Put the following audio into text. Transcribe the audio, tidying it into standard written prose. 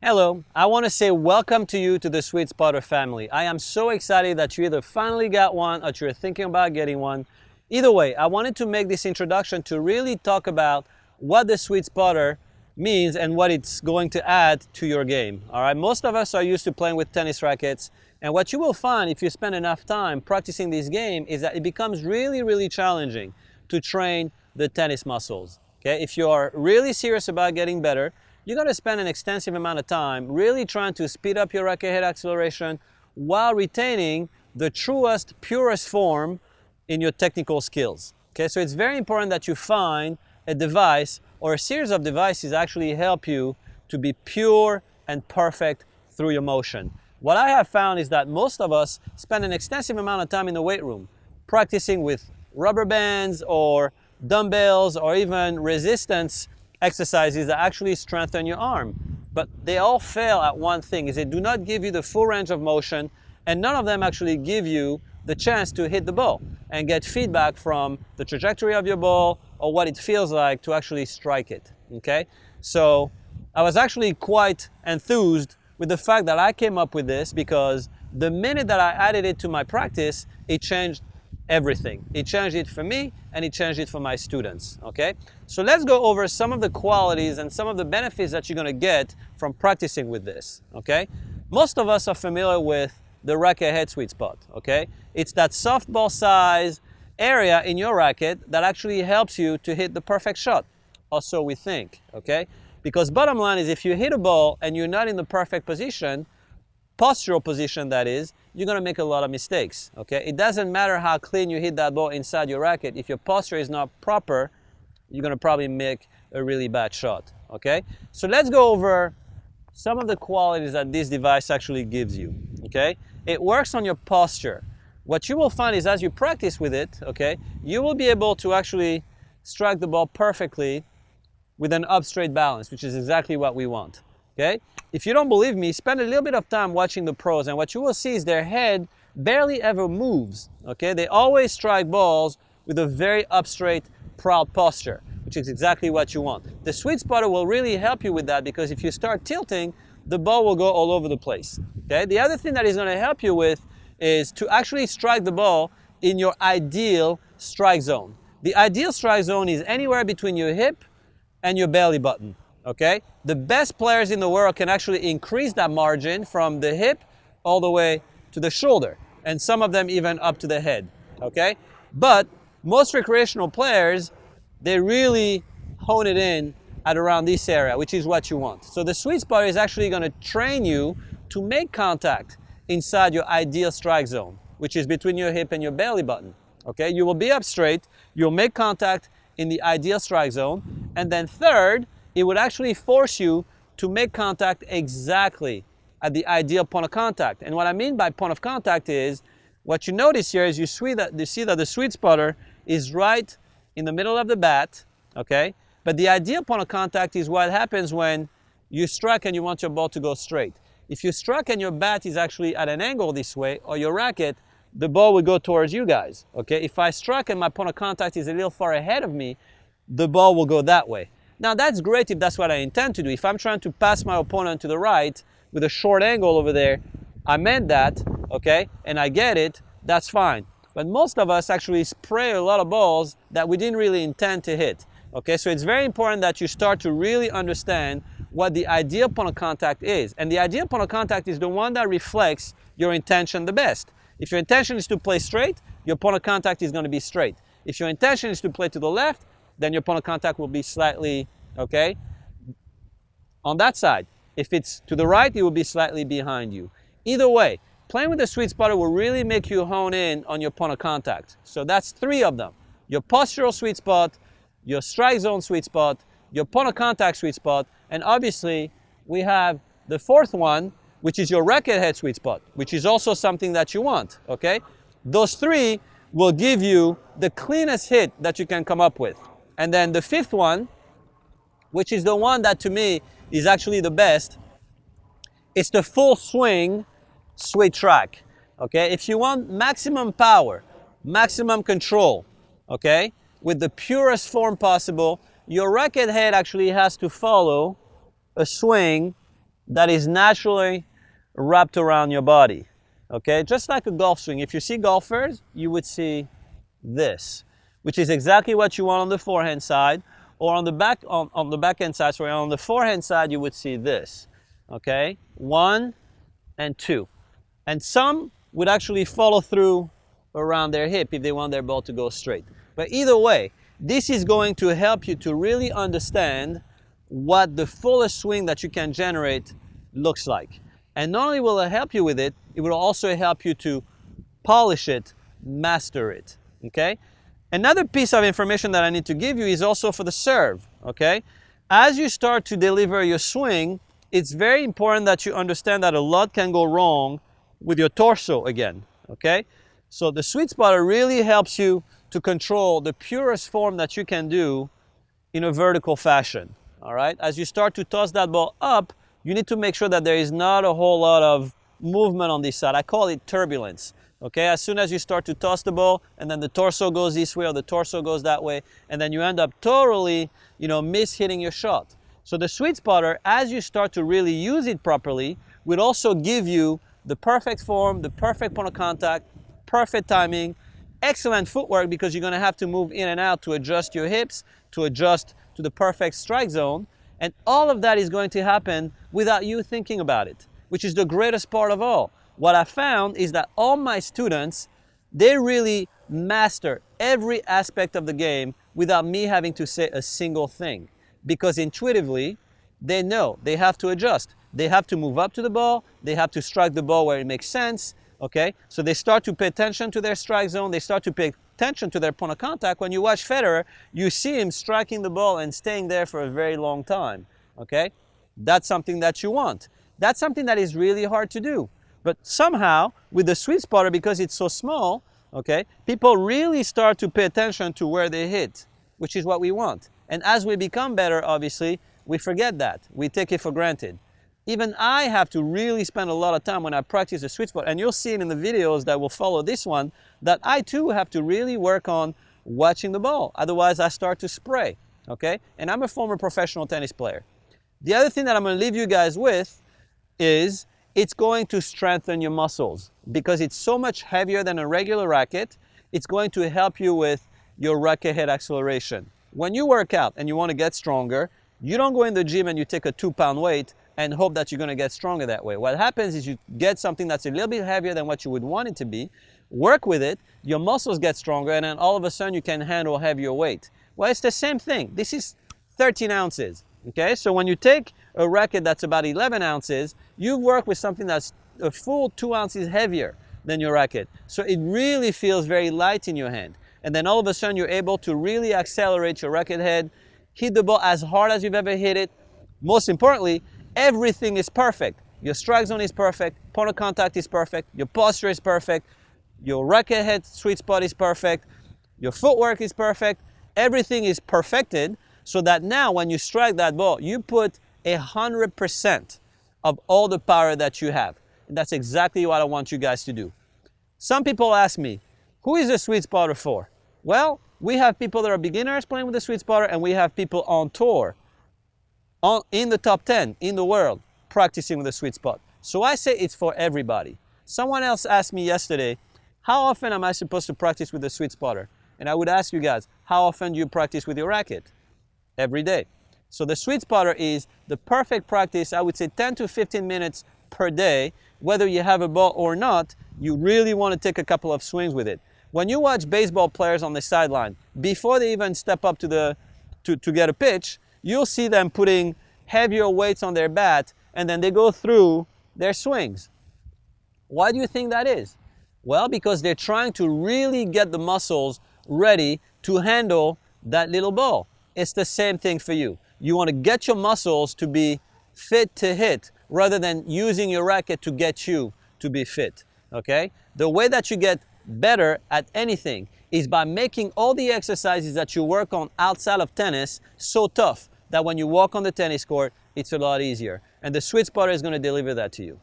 Hello, I want to say welcome to you to the Sweet Spotter family. I am so excited that you either finally got one or you're thinking about getting one. Either way, I wanted to make this introduction to really talk about what the Sweet Spotter means and what it's going to add to your game. All right, most of us are used to playing with tennis rackets, and what you will find if you spend enough time practicing this game is that it becomes really challenging to train the tennis muscles. Okay, if you are really serious about getting better, you're going to spend an extensive amount of time really trying to speed up your racket head acceleration while retaining the truest, purest form in your technical skills. Okay, so it's very important that you find a device or a series of devices that actually help you to be pure and perfect through your motion. What I have found is that most of us spend an extensive amount of time in the weight room practicing with rubber bands or dumbbells or even resistance exercises that actually strengthen your arm. But they all fail at one thing, is they do not give you the full range of motion, and none of them actually give you the chance to hit the ball and get feedback from the trajectory of your ball or what it feels like to actually strike it, okay? So I was actually quite enthused with the fact that I came up with this, because the minute that I added it to my practice, it changed everything. It changed it for me and it changed it for my students, okay? So let's go over some of the qualities and some of the benefits that you're gonna get from practicing with this, okay? Most of us are familiar with the Racket Head sweet spot, okay? It's that softball size area in your racket that actually helps you to hit the perfect shot, or so we think, okay? Because bottom line is, if you hit a ball and you're not in the perfect position, postural position that is, you're going to make a lot of mistakes, okay? It doesn't matter how clean you hit that ball inside your racket. If your posture is not proper, you're going to probably make a really bad shot, okay? So let's go over some of the qualities that this device actually gives you, okay? It works on your posture. What you will find is, as you practice with it, okay, you will be able to actually strike the ball perfectly with an up straight balance, which is exactly what we want. Okay? If you don't believe me, spend a little bit of time watching the pros, and what you will see is their head barely ever moves. Okay? They always strike balls with a very up straight, proud posture, which is exactly what you want. The Sweet Spotter will really help you with that, because if you start tilting, the ball will go all over the place. Okay? The other thing that is going to help you with is to actually strike the ball in your ideal strike zone. The ideal strike zone is anywhere between your hip and your belly button. Okay? The best players in the world can actually increase that margin from the hip all the way to the shoulder, and some of them even up to the head. Okay? But most recreational players, they really hone it in at around this area, which is what you want. So the Sweet Spot is actually going to train you to make contact inside your ideal strike zone, which is between your hip and your belly button. Okay? You will be up straight, you'll make contact in the ideal strike zone, and then third, it would actually force you to make contact exactly at the ideal point of contact. And what I mean by point of contact is, what you notice here is you see that the Sweet Spotter is right in the middle of the bat, okay? But the ideal point of contact is what happens when you strike and you want your ball to go straight. If you strike and your bat is actually at an angle this way, or your racket, the ball will go towards you guys, okay? If I strike and my point of contact is a little far ahead of me, the ball will go that way. Now that's great if that's what I intend to do. If I'm trying to pass my opponent to the right with a short angle over there, I meant that, okay, and I get it, that's fine. But most of us actually spray a lot of balls that we didn't really intend to hit, okay? So it's very important that you start to really understand what the ideal point of contact is. And the ideal point of contact is the one that reflects your intention the best. If your intention is to play straight, your point of contact is going to be straight. If your intention is to play to the left, then your point of contact will be slightly, okay, on that side. If it's to the right, it will be slightly behind you. Either way, playing with the Sweet Spotter will really make you hone in on your point of contact. So that's three of them: your postural sweet spot, your strike zone sweet spot, your point of contact sweet spot, and obviously we have the fourth one, which is your Racket Head sweet spot, which is also something that you want, okay? Those three will give you the cleanest hit that you can come up with. And then the fifth one, which is the one that to me is actually the best, it's the full swing sweet track, okay? If you want maximum power, maximum control, okay, with the purest form possible, your racket head actually has to follow a swing that is naturally wrapped around your body. Okay, just like a golf swing. If you see golfers, you would see this, which is exactly what you want on the forehand side, or on the backhand side. Sorry, on the forehand side, you would see this. Okay, 1 and 2, and some would actually follow through around their hip if they want their ball to go straight. But either way, this is going to help you to really understand what the fullest swing that you can generate looks like. And not only will it help you with it, it will also help you to polish it, master it, okay? Another piece of information that I need to give you is also for the serve, okay? As you start to deliver your swing, it's very important that you understand that a lot can go wrong with your torso again, okay? So the sweet spotter really helps you to control the purest form that you can do in a vertical fashion, all right? As you start to toss that ball up, you need to make sure that there is not a whole lot of movement on this side. I call it turbulence, okay? As soon as you start to toss the ball and then the torso goes this way or the torso goes that way, and then you end up totally, miss-hitting your shot. So the sweet spotter, as you start to really use it properly, will also give you the perfect form, the perfect point of contact, perfect timing, excellent footwork, because you're gonna have to move in and out to adjust your hips, to adjust to the perfect strike zone. And all of that is going to happen without you thinking about it, which is the greatest part of all. What I found is that all my students, they really master every aspect of the game without me having to say a single thing. Because intuitively, they know they have to adjust. They have to move up to the ball. They have to strike the ball where it makes sense. Okay, so they start to pay attention to their strike zone. They start to pay attention to their point of contact. When you watch Federer, you see him striking the ball and staying there for a very long time. Okay, that's something that you want. That's something that is really hard to do. But somehow, with the sweet spotter, because it's so small, okay, people really start to pay attention to where they hit, which is what we want. And as we become better, obviously, we forget that. We take it for granted. Even I have to really spend a lot of time when I practice the sweet spot, and you'll see it in the videos that will follow this one, that I too have to really work on watching the ball. Otherwise, I start to spray, okay? And I'm a former professional tennis player. The other thing that I'm gonna leave you guys with is it's going to strengthen your muscles because it's so much heavier than a regular racket. It's going to help you with your racket head acceleration. When you work out and you wanna get stronger, you don't go in the gym and you take a 2-pound weight and hope that you're going to get stronger that way. What happens is you get something that's a little bit heavier than what you would want it to be, work with it, your muscles get stronger, and then all of a sudden you can handle heavier weight. Well, it's the same thing. This is 13 ounces, okay? So when you take a racket that's about 11 ounces, you've worked with something that's a full 2 ounces heavier than your racket. So it really feels very light in your hand. And then all of a sudden you're able to really accelerate your racket head, hit the ball as hard as you've ever hit it. Most importantly, everything is perfect. Your strike zone is perfect, point of contact is perfect, your posture is perfect, your racket head sweet spot is perfect, your footwork is perfect, everything is perfected so that now when you strike that ball, you put 100% of all the power that you have. And that's exactly what I want you guys to do. Some people ask me, who is a sweet spotter for? Well, we have people that are beginners playing with the sweet spotter, and we have people on tour, in the top 10 in the world, practicing with the sweet spot. So I say it's for everybody. Someone else asked me yesterday, how often am I supposed to practice with the sweet spotter? And I would ask you guys, how often do you practice with your racket? Every day. So the sweet spotter is the perfect practice. I would say 10 to 15 minutes per day. Whether you have a ball or not, you really want to take a couple of swings with it. When you watch baseball players on the sideline, before they even step up to get a pitch, you'll see them putting heavier weights on their bat, and then they go through their swings. Why do you think that is? Well, because they're trying to really get the muscles ready to handle that little ball. It's the same thing for you. You want to get your muscles to be fit to hit rather than using your racket to get you to be fit, okay? The way that you get better at anything is by making all the exercises that you work on outside of tennis so tough that when you walk on the tennis court, it's a lot easier. And the sweet spotter is going to deliver that to you.